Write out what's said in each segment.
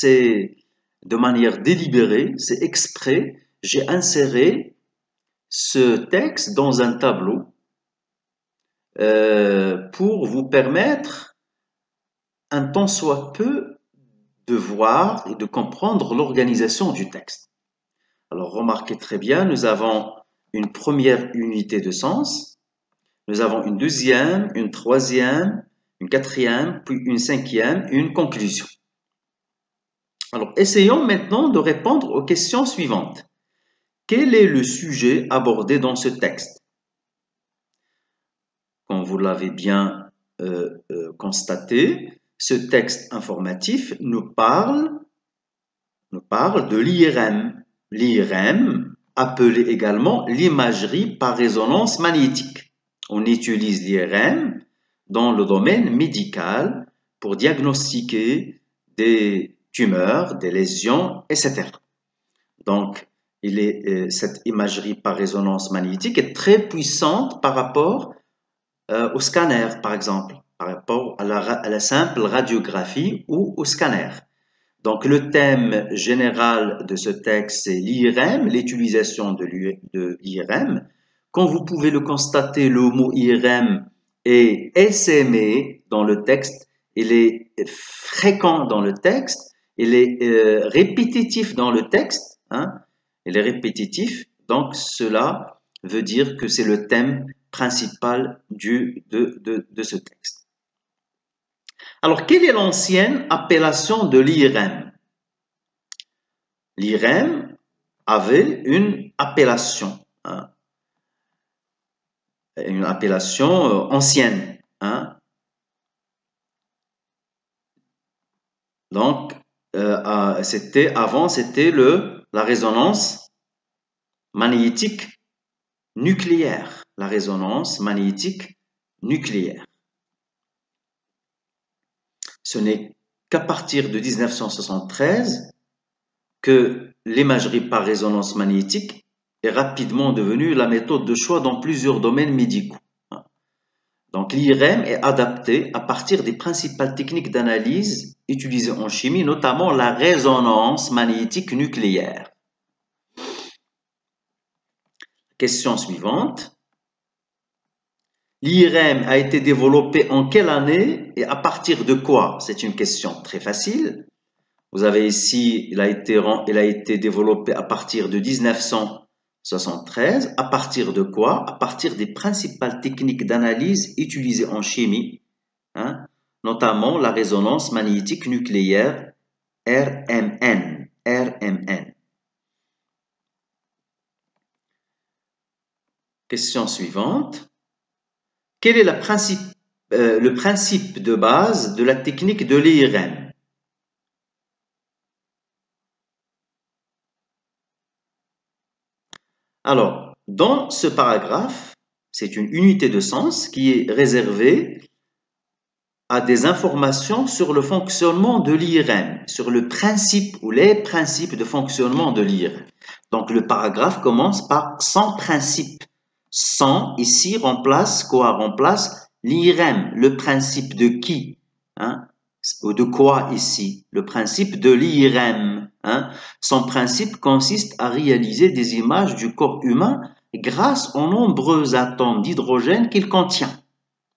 c'est de manière délibérée, c'est exprès, j'ai inséré ce texte dans un tableau pour vous permettre, un tant soit peu, de voir et de comprendre l'organisation du texte. Alors, remarquez très bien, nous avons une première unité de sens, nous avons une deuxième, une troisième, une quatrième, puis une cinquième et une conclusion. Alors, essayons maintenant de répondre aux questions suivantes. Quel est le sujet abordé dans ce texte? Comme vous l'avez bien constaté, ce texte informatif nous parle de l'IRM. L'IRM, appelé également l'imagerie par résonance magnétique. On utilise l'IRM dans le domaine médical pour diagnostiquer des tumeurs, des lésions, etc. Donc, cette imagerie par résonance magnétique est très puissante par rapport au scanner, par exemple, par rapport à la simple radiographie ou au scanner. Donc, le thème général de ce texte, c'est l'IRM, l'utilisation de l'IRM. Comme vous pouvez le constater, le mot IRM est essaimé dans le texte, il est fréquent dans le texte, il est répétitif dans le texte, hein, il est répétitif, donc cela veut dire que c'est le thème principal de ce texte. Alors, quelle est l'ancienne appellation de l'IRM? L'IRM avait une appellation ancienne. Hein. Donc, avant, c'était la résonance magnétique nucléaire. La résonance magnétique nucléaire. Ce n'est qu'à partir de 1973 que l'imagerie par résonance magnétique est rapidement devenue la méthode de choix dans plusieurs domaines médicaux. Donc l'IRM est adapté à partir des principales techniques d'analyse utilisées en chimie, notamment la résonance magnétique nucléaire. Question suivante. L'IRM a été développé en quelle année et à partir de quoi? C'est une question très facile. Vous avez ici, il a été développé à partir de 1973. À partir de quoi? À partir des principales techniques d'analyse utilisées en chimie, hein, notamment la résonance magnétique nucléaire, RMN. Question suivante. Quel est le principe de base de la technique de l'IRM? Alors, dans ce paragraphe, c'est une unité de sens qui est réservée à des informations sur le fonctionnement de l'IRM, sur le principe ou les principes de fonctionnement de l'IRM. Donc, le paragraphe commence par sans principe. Sans, ici, remplace quoi? Remplace l'IRM, le principe de qui? Hein? Ou de quoi ici? Le principe de l'IRM. Hein? Son principe consiste à réaliser des images du corps humain grâce aux nombreux atomes d'hydrogène qu'il contient.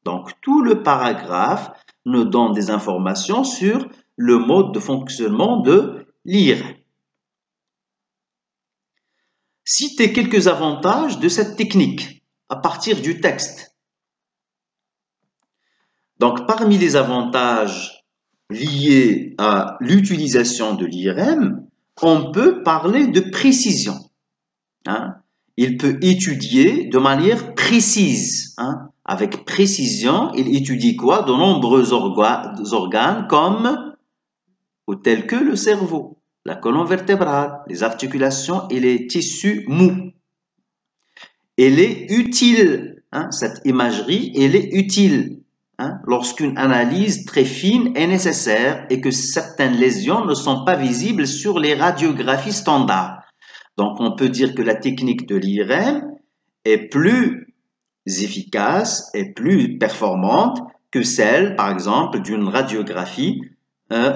Donc, tout le paragraphe nous donne des informations sur le mode de fonctionnement de l'IRM. Citez quelques avantages de cette technique à partir du texte. Donc, parmi les avantages liés à l'utilisation de l'IRM, on peut parler de précision. Hein? Il peut étudier de manière précise. Hein? Avec précision, il étudie quoi? De nombreux organes comme ou tels que le cerveau, la colonne vertébrale, les articulations et les tissus mous. Elle est utile, hein, cette imagerie, elle est utile hein, lorsqu'une analyse très fine est nécessaire et que certaines lésions ne sont pas visibles sur les radiographies standards. Donc, on peut dire que la technique de l'IRM est plus efficace et plus performante que celle, par exemple, d'une radiographie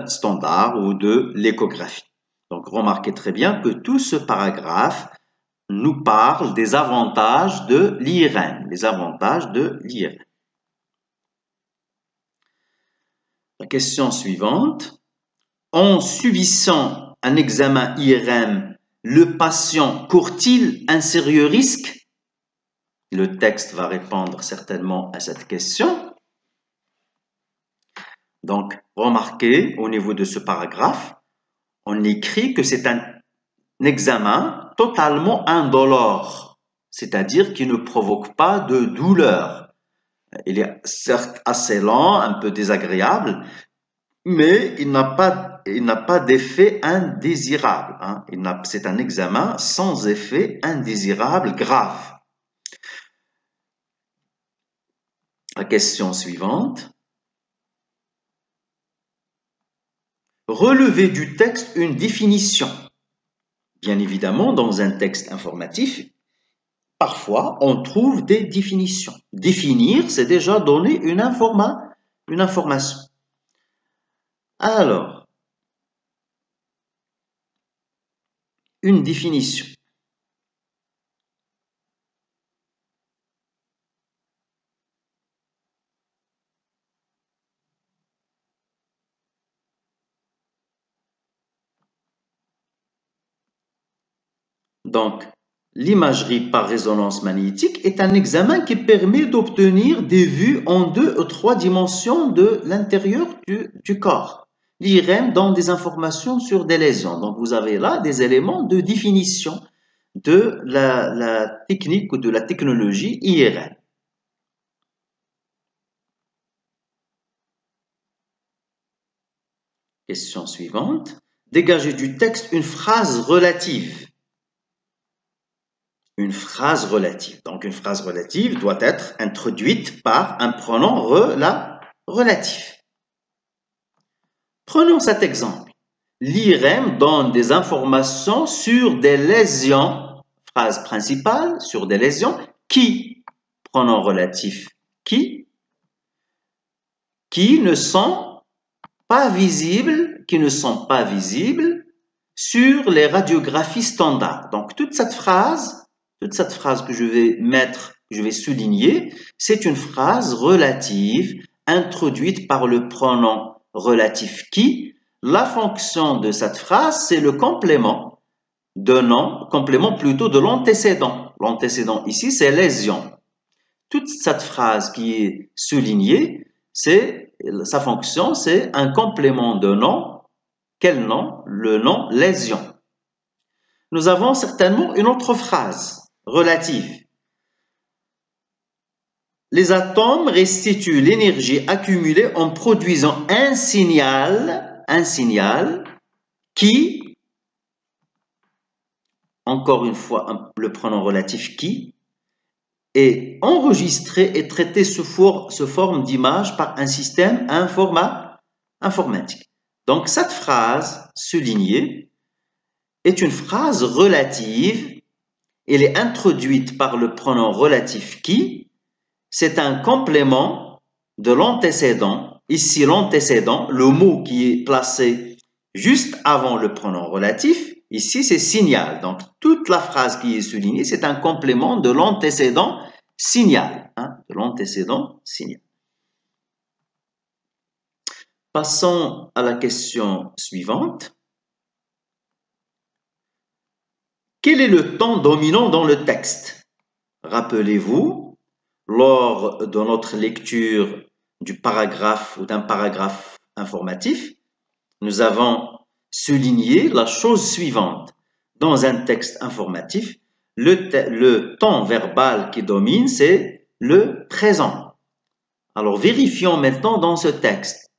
standard ou de l'échographie. Donc, remarquez très bien que tout ce paragraphe nous parle des avantages de l'IRM, les avantages de l'IRM. La question suivante. En subissant un examen IRM, le patient court-il un sérieux risque? Le texte va répondre certainement à cette question. Donc, remarquez au niveau de ce paragraphe, on écrit que c'est un examen totalement indolore, c'est-à-dire qui ne provoque pas de douleur. Il est certes assez lent, un peu désagréable, mais il n'a pas d'effet indésirable. Hein. C'est un examen sans effet indésirable grave. La question suivante. Relevez du texte une définition. Bien évidemment, dans un texte informatif, parfois, on trouve des définitions. Définir, c'est déjà donner une information. Alors, une définition. Donc, l'imagerie par résonance magnétique est un examen qui permet d'obtenir des vues en 2 ou 3 dimensions de l'intérieur du corps. L'IRM donne des informations sur des lésions. Donc, vous avez là des éléments de définition de la technique ou de la technologie IRM. Question suivante. Dégagez du texte une phrase relative. Une phrase relative. Donc, une phrase relative doit être introduite par un pronom relatif. Prenons cet exemple. L'IRM donne des informations sur des lésions, phrase principale, sur des lésions qui, pronom relatif qui ne sont pas visibles, sur les radiographies standards. Donc, toute cette phrase que je vais souligner, c'est une phrase relative introduite par le pronom relatif qui. La fonction de cette phrase, c'est le complément plutôt de l'antécédent. L'antécédent ici, c'est lésion. Toute cette phrase qui est soulignée, sa fonction, c'est un complément de nom. Quel nom? Le nom lésion. Nous avons certainement une autre phrase relative. Les atomes restituent l'énergie accumulée en produisant un signal qui, encore une fois, le pronom relatif qui, est enregistré et traité sous forme d'image par un système informatique. Donc, cette phrase soulignée est une phrase relative. Elle est introduite par le pronom relatif qui. C'est un complément de l'antécédent. Ici, l'antécédent, le mot qui est placé juste avant le pronom relatif, ici, c'est signal. Donc, toute la phrase qui est soulignée, c'est un complément de l'antécédent signal. De l'antécédent signal. Passons à la question suivante. Quel est le ton dominant dans le texte? Rappelez-vous, lors de notre lecture du paragraphe ou d'un paragraphe informatif, nous avons souligné la chose suivante. Dans un texte informatif, le ton verbal qui domine, c'est le présent. Alors, vérifions maintenant dans ce texte.